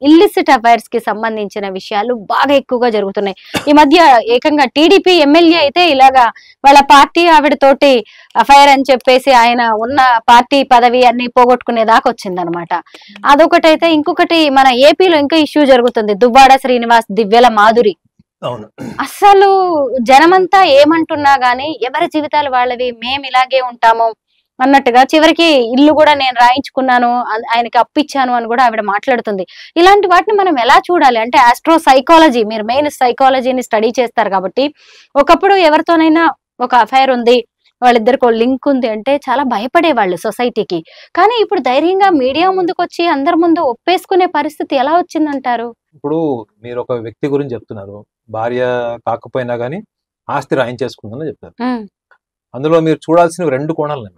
Illicit affairs కి సంబంధించిన విషయాలు బాగా ఎక్కువగా జరుగుతున్నాయి ఈ మధ్య. ఏకంగా టీడీపీ ఎమ్మెల్యే అయితే ఇలాగా వాళ్ళ పార్టీ ఆవిడతోటి అఫైర్ అని చెప్పేసి ఆయన ఉన్న పార్టీ పదవి అన్ని పోగొట్టుకునే దాకా వచ్చిందనమాట. అదొకటైతే ఇంకొకటి మన ఏపీలో ఇంకా ఇష్యూ జరుగుతుంది. దువ్వాడ శ్రీనివాస్, దివ్యల మాధురి. అసలు జనమంతా ఏమంటున్నా గానీ ఎవరి జీవితాలు వాళ్ళవి, మేము ఇలాగే ఉంటాము అన్నట్టుగా చివరికి ఇల్లు కూడా నేను రాయించుకున్నాను, ఆయనకి అప్పిచ్చాను అని కూడా ఆవిడ మాట్లాడుతుంది. ఇలాంటి వాటిని మనం ఎలా చూడాలి అంటే ఆస్ట్రో సైకాలజీ, మీరు మెయిన్ సైకాలజీని స్టడీ చేస్తారు కాబట్టి ఒకప్పుడు ఎవరితోనైనా ఒక అఫైర్ ఉంది, వాళ్ళిద్దరికి లింక్ ఉంది అంటే చాలా భయపడేవాళ్ళు సొసైటీకి. కానీ ఇప్పుడు ధైర్యంగా మీడియా ముందుకు వచ్చి అందరి ముందు ఒప్పేసుకునే పరిస్థితి ఎలా వచ్చిందంటారు? ఇప్పుడు మీరు ఒక వ్యక్తి గురించి చెప్తున్నారు, భార్య కాకపోయినా గానీ ఆస్తి రాయించేసుకుందని చెప్తారు. అందులో మీరు చూడాల్సిన 2 కోణాలు.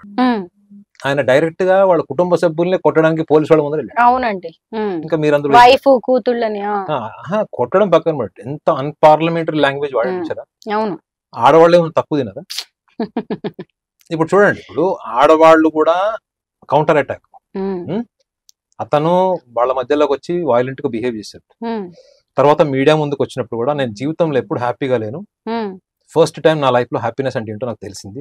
ఆయన డైరెక్ట్ గా వాళ్ళ కుటుంబ సభ్యుల్ని కొట్టడానికి పోలీసు వాళ్ళ ముందు వెళ్ళాడు. అవునండి. ఇంకా మీరు అందులో వైఫ్ కూతుళ్ళని కొట్టడం పక్కన పెట్టి ఎంత అన్పార్లమెంటరీ లాంగ్వేజ్ వాడించారా? అవును. ఆడవాళ్ళు ఏమైనా తప్పు తినరా? ఇప్పుడు చూడండి, ఇప్పుడు ఆడవాళ్ళు కూడా కౌంటర్ అటాక్. అతను వాళ్ళ మధ్యలోకి వచ్చి వైలెంట్ గా బిహేవ్ చేశాడు. తర్వాత మీడియా ముందుకు వచ్చినప్పుడు కూడా నేను జీవితంలో ఎప్పుడు హ్యాపీగా లేను, ఫస్ట్ టైం నా లైఫ్ లో హ్యాపీనెస్ అంటే ఏంటో నాకు తెలిసింది,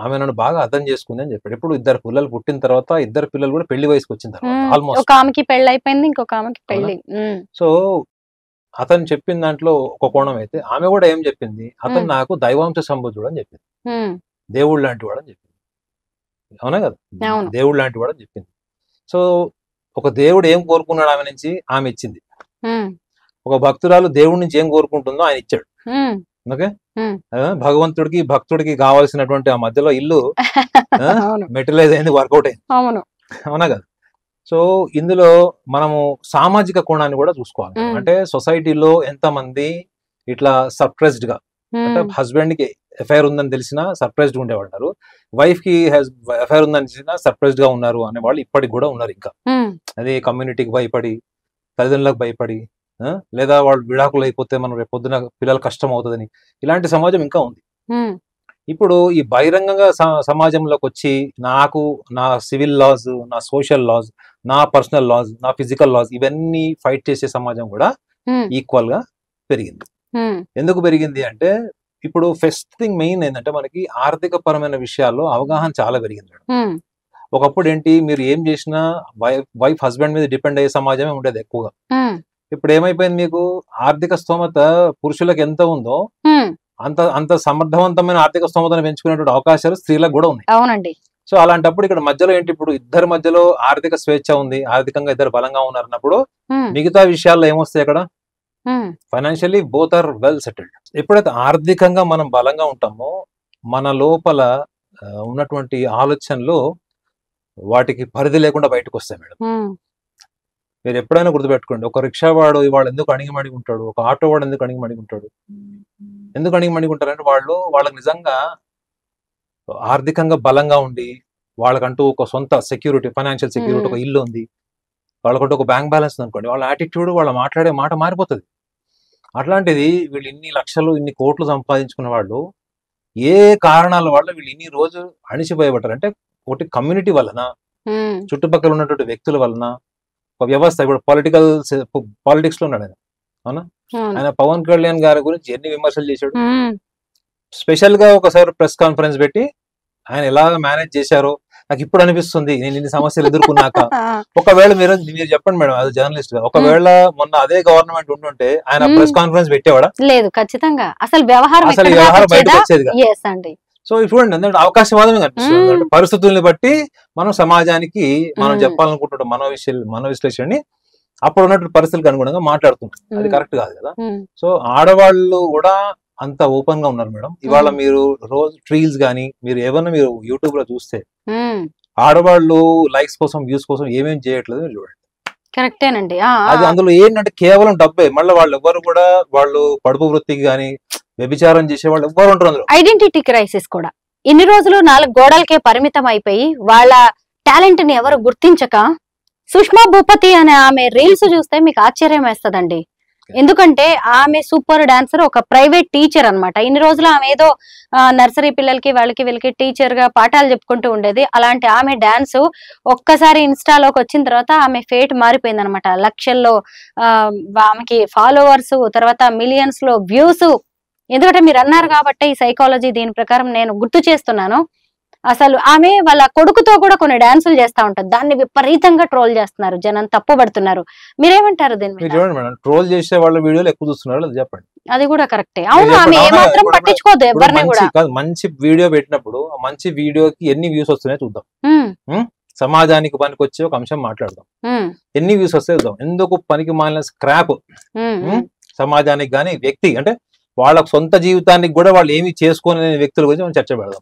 ఆమె నన్ను బాగా అర్థం చేసుకుంది అని చెప్పాడు. ఇప్పుడు 2 పిల్లలు పుట్టిన తర్వాత 2 పిల్లలు కూడా పెళ్లి వయసుకు వచ్చిన తర్వాత ఆల్మోస్ట్ ఒక ఆమెకి పెళ్లి అయిపోయింది, ఇంకొక ఆమెకి పెళ్లి. సో అతను చెప్పిన దాంట్లో ఒక కోణం అయితే ఆమె కూడా ఏం చెప్పింది, అతను నాకు దైవాంశ సంబుద్ధుడు అని చెప్పింది, దేవుడు లాంటి వాడు అని చెప్పింది. అవునా కదా, దేవుడు లాంటి వాడు అని చెప్పింది. సో ఒక దేవుడు ఏం కోరుకున్నాడు ఆమె నుంచి, ఆమె ఇచ్చింది. ఒక భక్తురాలు దేవుడి నుంచి ఏం కోరుకుంటుందో ఆయన ఇచ్చాడు. ఓకే, భగవంతుడికి భక్తుడికి కావాల్సినటువంటి ఆ మధ్యలో ఇల్లు మెటీరియలైజ్ అయింది, వర్కౌట్ అయింది. అవునా కదా. సో ఇందులో మనము సామాజిక కోణాన్ని కూడా చూసుకోవాలి. అంటే సొసైటీలో ఎంతమంది ఇట్లా సర్ప్రైజ్డ్ గా, అంటే హస్బెండ్ కి ఎఫ్ఐఆర్ ఉందని తెలిసినా సర్ప్రైజ్డ్ గా ఉండేవాళ్ళు, వైఫ్ కి ఎఫ్ఐఆర్ ఉందని తెలిసినా సర్ప్రైజ్డ్ గా ఉన్నారు అనే వాళ్ళు ఇప్పటికి కూడా ఉన్నారు. ఇంకా అది కమ్యూనిటీకి భయపడి, తల్లిదండ్రులకు భయపడి, లేదా వాళ్ళు విడాకులు అయిపోతే మనం రేపు పొద్దున పిల్లలు కష్టం అవుతుందని, ఇలాంటి సమాజం ఇంకా ఉంది. ఇప్పుడు ఈ బహిరంగంగా సమాజంలోకి వచ్చి నాకు నా సివిల్ లాస్, నా సోషల్ లాస్, నా పర్సనల్ లాస్, నా ఫిజికల్ లాస్ ఇవన్నీ ఫైట్ చేసే సమాజం కూడా ఈక్వల్ గా పెరిగింది. ఎందుకు పెరిగింది అంటే ఇప్పుడు ఫస్ట్ థింగ్ మెయిన్ ఏంటంటే మనకి ఆర్థిక పరమైన విషయాల్లో అవగాహన చాలా పెరిగింది. ఒకప్పుడు ఏంటి, మీరు ఏం చేసినా వైఫ్ హస్బెండ్ మీద డిపెండ్ అయ్యే సమాజమే ఉండేది ఎక్కువగా. ఇప్పుడు ఏమైపోయింది, మీకు ఆర్థిక స్తోమత పురుషులకు ఎంత ఉందో అంత సమర్థవంతమైన ఆర్థిక స్తోమతను పెంచుకునేటువంటి అవకాశాలు స్త్రీలకు కూడా ఉన్నాయి. అవునండి. సో అలాంటప్పుడు ఇక్కడ మధ్యలో ఏంటి, ఇప్పుడు ఇద్దరి మధ్యలో ఆర్థిక స్వేచ్ఛ ఉంది, ఆర్థికంగా ఇద్దరు బలంగా ఉన్నారన్నప్పుడు మిగతా విషయాల్లో ఏమొస్తాయి, అక్కడ financially both are well settled. ఎప్పుడైతే ఆర్థికంగా మనం బలంగా ఉంటామో మన లోపల ఉన్నటువంటి ఆలోచనలు వాటికి పరిధి లేకుండా బయటకు వస్తాయి మేడం. మీరు ఎప్పుడైనా గుర్తుపెట్టుకోండి, ఒక రిక్షా వాడు ఇవాళ ఎందుకు అణిగిమణిగి ఉంటాడు, ఒక ఆటో వాడు ఎందుకు అణిగిమణిగి ఉంటాడు, ఎందుకు అణిగిమణిగి ఉంటారంటే వాళ్ళకి నిజంగా ఆర్థికంగా బలంగా ఉండి వాళ్ళకంటూ ఒక సొంత సెక్యూరిటీ, ఫైనాన్షియల్ సెక్యూరిటీ, ఒక ఇల్లు ఉంది, వాళ్ళకంటూ ఒక బ్యాంక్ బ్యాలెన్స్ ఉంది అనుకోండి, వాళ్ళ యాటిట్యూడ్, వాళ్ళ మాట్లాడే మాట మారిపోతుంది. అట్లాంటిది వీళ్ళు ఇన్ని లక్షలు, ఇన్ని కోట్లు సంపాదించుకున్న వాళ్ళు ఏ కారణాల వల్ల వీళ్ళు ఇన్ని రోజు అణిచిపోయబడ్డారు అంటే, ఒకటి కమ్యూనిటీ వలన, చుట్టుపక్కల ఉన్నటువంటి వ్యక్తుల వలన, ఒక వ్యవస్థ. ఇప్పుడు పాలిటిక్స్ లో ఉన్నాడు ఆయన, అవునా, ఆయన పవన్ కళ్యాణ్ గారి గురించి ఎన్ని విమర్శలు చేశాడు. స్పెషల్ గా ఒకసారి ప్రెస్ కాన్ఫరెన్స్ పెట్టి ఆయన ఎలా మేనేజ్ చేశారో నాకు ఇప్పుడు అనిపిస్తుంది, నేను ఇన్ని సమస్యలు ఎదుర్కొన్నాక. ఒకవేళ మీరు చెప్పండి మేడం, అది జర్నలిస్ట్ గా, ఒకవేళ మొన్న అదే గవర్నమెంట్ ఉంటుంటే ఆయన ప్రెస్ కాన్ఫరెన్స్ పెట్టేవాడా? లేదు, ఖచ్చితంగా అసలు వ్యవహారం బయటకు వచ్చేది. సో చూడండి, ఎందుకంటే అవకాశవాదమే కనిపిస్తుంది. పరిస్థితుల్ని బట్టి మనం సమాజానికి మనం చెప్పాలనుకుంటున్నాం మన విశ్లేషణని అప్పుడు ఉన్నటువంటి పరిస్థితులకు అనుగుణంగా మాట్లాడుతుంటాం. అది కరెక్ట్ కాదు కదా. సో ఆడవాళ్ళు కూడా అంత ఓపెన్ గా ఉన్నారు మేడం. ఇవాళ మీరు రోజు ట్రీల్స్ గానీ మీరు ఏమన్నా మీరు యూట్యూబ్ లో చూస్తే ఆడవాళ్ళు లైక్స్ కోసం, వ్యూస్ కోసం ఏమేమి చేయట్లేదు మీరు చూడండి. కరెక్టేనండి. అది అందులో ఏంటంటే కేవలం డబ్బే. మళ్ళీ వాళ్ళు ఎవ్వరు కూడా వాళ్ళు పడుపు వృత్తికి గానీ వ్యభిచారం చేసే వాళ్ళు ఎవ్వరు ఉంటారు అందులో. ఐడెంటిటీ క్రైసిస్ కూడా ఇన్ని రోజులు 4 గోడలకే పరిమితం అయిపోయి వాళ్ళ టాలెంట్ ని ఎవరు గుర్తించక, సుష్మా భూపతి అనే ఆమె రీల్స్ చూస్తే మీకు ఆశ్చర్యం వేస్తదండి. ఎందుకంటే ఆమె సూపర్ డాన్సర్, ఒక ప్రైవేట్ టీచర్ అన్నమాట. ఇన్ని రోజులు ఆమె ఏదో నర్సరీ పిల్లలకి వాళ్ళకి వీళ్ళకి టీచర్ గా పాఠాలు చెప్పుకుంటూ ఉండేది. అలాంటి ఆమె డాన్స్ ఒక్కసారి ఇన్స్టాలోకి వచ్చిన తర్వాత ఆమె ఫేట్ మారిపోయింది అనమాట. లక్షల్లో ఆమెకి ఫాలోవర్స్, తర్వాత మిలియన్స్ లో వ్యూస్. ఎందుకంటే మీరు అన్నారు కాబట్టి ఈ సైకాలజీ దీని ప్రకారం నేను గుర్తు చేస్తున్నాను. అసలు ఆమె వాళ్ళ కొడుకుతో కూడా కొన్ని డాన్సులు చేస్తా ఉంటారు, దాన్ని విపరీతంగా ట్రోల్ చేస్తున్నారు, జనం తప్పుపడుతున్నారు. మీరేమంటారు దీని మీద? చూడండి మేడం, ట్రోల్ చేసే వాళ్ళ వీడియోలు ఎక్కువ చూస్తున్నారు, అది చెప్పండి. అది కూడా కరెక్టే. అవును, ఆమె ఏమాత్రం పట్టించుకోదు ఎవరిని కూడా. మంచి వీడియో పెట్టినప్పుడు ఆ మంచి వీడియోకి ఎన్ని వ్యూస్ వస్తున్నాయో చూద్దాం. సమాజానికి పనికి వచ్చే ఒక అంశం మాట్లాడదాం, ఎన్ని వ్యూస్ వస్తాయో చూద్దాం. ఎందుకు పనికి మాలిన స్క్రాప్ సమాజానికి గానీ, వ్యక్తి అంటే వాళ్ళ సొంత జీవితానికి కూడా వాళ్ళు ఏమి చేసుకోని వ్యక్తుల గురించి మనం చర్చ పెడదాం.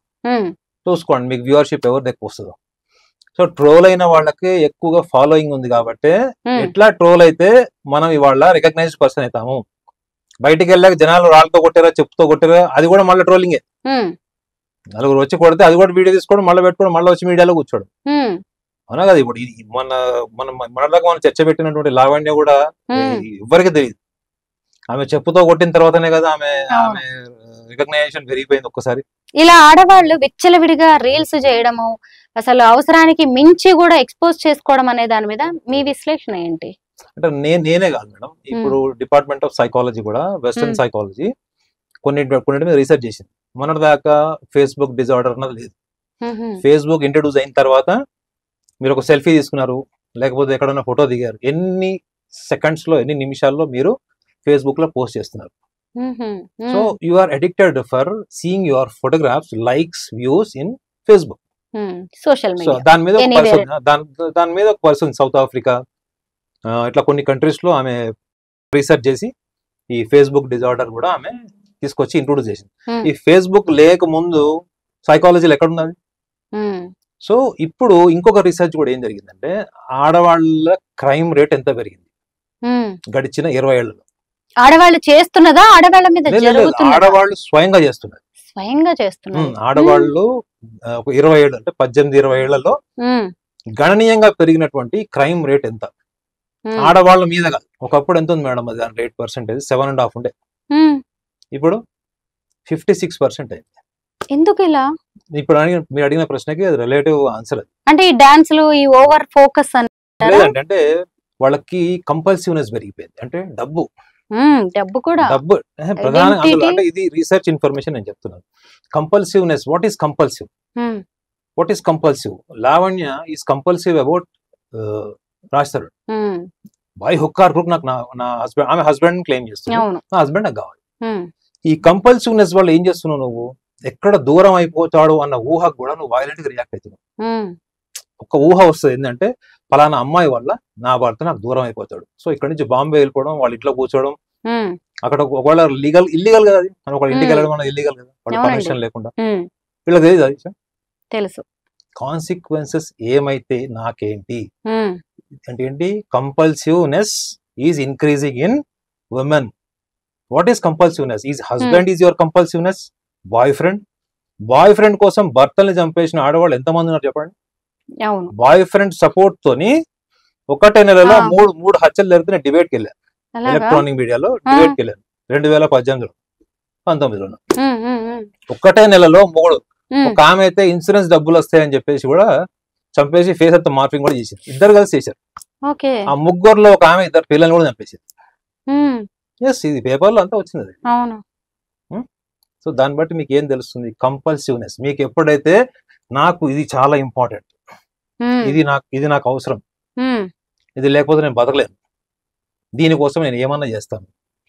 చూసుకోండి మీకు వ్యూవర్షిప్ ఎవరు ఎక్కువ వస్తుందో. సో ట్రోల్ అయిన వాళ్ళకి ఎక్కువగా ఫాలోయింగ్ ఉంది కాబట్టి ఎట్లా ట్రోల్ అయితే మనం ఇవాళ రికగ్నైజ్డ్ పర్సన్ అవుతాము. బయటికి వెళ్ళాక జనాలు రాళ్ళతో కొట్టారా, చెప్పుతో కొట్టారా, అది కూడా మళ్ళీ ట్రోలింగే. నలుగురు వచ్చి కొడితే అది కూడా వీడియో తీసుకోవడం, మళ్ళీ పెట్టుకోవడం, మళ్ళీ వచ్చి మీడియాలో కూర్చోవడం. అవునా కదా? ఇప్పుడు మనలాగా మనం చర్చ పెట్టినటువంటి లావణ్య కూడా ఎవరికి తెలియదు. ఆమె చెప్పుతో కొట్టిన తర్వాతనే కదా ఆమె రికగ్నైజేషన్ పెరిగిపోయింది ఒక్కసారి. ఇలా ఆడవాళ్ళు విచ్చలవిడిగా రీల్స్ చేయడము, అసలు అవసరానికి మించి కూడా ఎక్స్పోజ్ చేసుకోవడం అనే దాని మీద మీ విశ్లేషణ ఏంటి? అంటే నేనే కాదు మేడం, ఇప్పుడు డిపార్ట్మెంట్ ఆఫ్ సైకాలజీ కూడా వెస్టర్న్ సైకాలజీ కొన్నిటి మీద రీసెర్చ్ చేసింది. మొన్నటి దాకా ఫేస్బుక్ డిజార్డర్ అన్నది లేదు. ఫేస్బుక్ ఇంట్రడ్యూస్ అయిన తర్వాత మీరు ఒక సెల్ఫీ తీసుకున్నారు, లేకపోతే ఎక్కడన్నా ఫోటో దిగారు, ఎన్ని సెకండ్స్ లో, ఎన్ని నిమిషాల్లో మీరు ఫేస్బుక్ లో పోస్ట్ చేస్తున్నారు. So you are addicted for seeing your photographs, likes, views in Facebook, social media. దాని మీద ఒక పర్సన్ సౌత్ ఆఫ్రికా ఇట్లా కొన్ని కంట్రీస్ లో ఆమె రీసెర్చ్ చేసి ఈ ఫేస్బుక్ డిజార్డర్ కూడా ఆమె తీసుకొచ్చి ఇంట్రొడ్యూస్ చేసింది. ఈ ఫేస్బుక్ లేక ముందు సైకాలజీలో ఎక్కడ ఉన్నది? సో ఇప్పుడు ఇంకొక రీసెర్చ్ కూడా ఏం జరిగిందంటే, ఆడవాళ్ళ క్రైమ్ రేట్ ఎంత పెరిగింది గడిచిన 20 ఏళ్లలో. ఆడవాళ్ళు చేస్తున్నదా, ఆడవాళ్ళ మీద ఆడవాళ్ళు స్వయంగా చేస్తున్నారు. ఆడవాళ్ళు 20 ఏళ్ళు అంటే 18-20 ఏళ్లలో గణనీయంగా పెరిగినటువంటి క్రైమ్ రేట్ ఎంత? ఆడవాళ్ళ మీదగా. ఒకప్పుడు ఎంత ఉంది మేడం అది రేట్ పర్సెంటేజ్? 7.5 ఉండే, ఇప్పుడు 56% అయింది. ఎందుకు ఇలా? ఇప్పుడు మీరు అడిగిన ప్రశ్నకి అది రిలేటివ్ ఆన్సర్. అది అంటే ఈ డాన్స్లు, ఈ ఓవర్ ఫోకస్ లేదంటే వాళ్ళకి కంపల్సివ్నెస్ పెరిగిపోయింది. అంటే డబ్బు ప్రధానంగా. అంటే ఇది రీసెర్చ్ ఇన్ఫర్మేషన్ నేను చెప్తున్నాను. Compulsiveness, what is compulsive? What is compulsive? Lavanya is compulsive about Raj Tarun. By hook or crook నాకు నా హస్బెండ్, ఆమె హస్బెండ్ క్లెయిమ్ చేస్తున్నాను, నా హస్బెండ్ నాకు కావాలి. ఈ కంపల్సివ్నెస్ వల్ల ఏం చేస్తున్నావు నువ్వు? ఎక్కడ దూరం అయిపోతాడు అన్న ఊహకు కూడా నువ్వు వైలెంట్ గా రియాక్ట్ అవుతున్నావు. ఒక ఊహ వస్తుంది ఏంటంటే, పలానా అమ్మాయి వల్ల నా భర్త నాకు దూరం అయిపోతాడు, సో ఇక్కడ నుంచి బాంబే వెళ్ళిపోవడం, వాళ్ళ ఇంట్లో కూర్చోవడం, అక్కడ ఒకవేళ ఇల్లీగల్ కదా, అది మనం ఒక ఇంటికి వెళ్ళడం అనేది ఇల్లీగల్ కదా, వాళ్ళ పర్మిషన్ లేకుండా. వీళ్ళకి తెలియదు అది, తెలుసు కాన్సిక్వెన్సెస్ ఏమైతే నాకేంటి అంటే ఏంటి? Compulsiveness is increasing in women. What is compulsiveness? Is husband is your compulsiveness? Boyfriend కోసం భర్తల్ని చంపేసిన ఆడవాళ్ళు ఎంతమంది ఉన్నారు చెప్పండి? బాయ్ ఫ్రెండ్ సపోర్ట్ తోని ఒకటే నెలలో మూడు హత్యలు జరిగితే డిబేట్కి వెళ్ళాను, ఎలక్ట్రానిక్ మీడియాలో డిబేట్కి వెళ్ళాను 2018లో 19లో. ఒక్కటే నెలలో 3. ఒక ఆమె అయితే ఇన్సూరెన్స్ డబ్బులు వస్తాయని చెప్పేసి కూడా చంపేసి ఫేస్ అంతా మార్పింగ్ కూడా చేసింది. ఇద్దరు కలిసి చేశారు. ఆ ముగ్గురులో ఒక ఆమె 2 పిల్లల్ని కూడా చంపేసింది. ఎస్, ఇది పేపర్లో అంతా వచ్చింది. సో దాన్ని బట్టి మీకు ఏం తెలుస్తుంది? కంపల్సివ్నెస్. మీకు ఎప్పుడైతే నాకు ఇది చాలా ఇంపార్టెంట్, ఇది నాకు అవసరం, ఇది లేకపోతే నేను బతకలేను, దీనికోసం నేను ఏమన్నా చేస్తాను,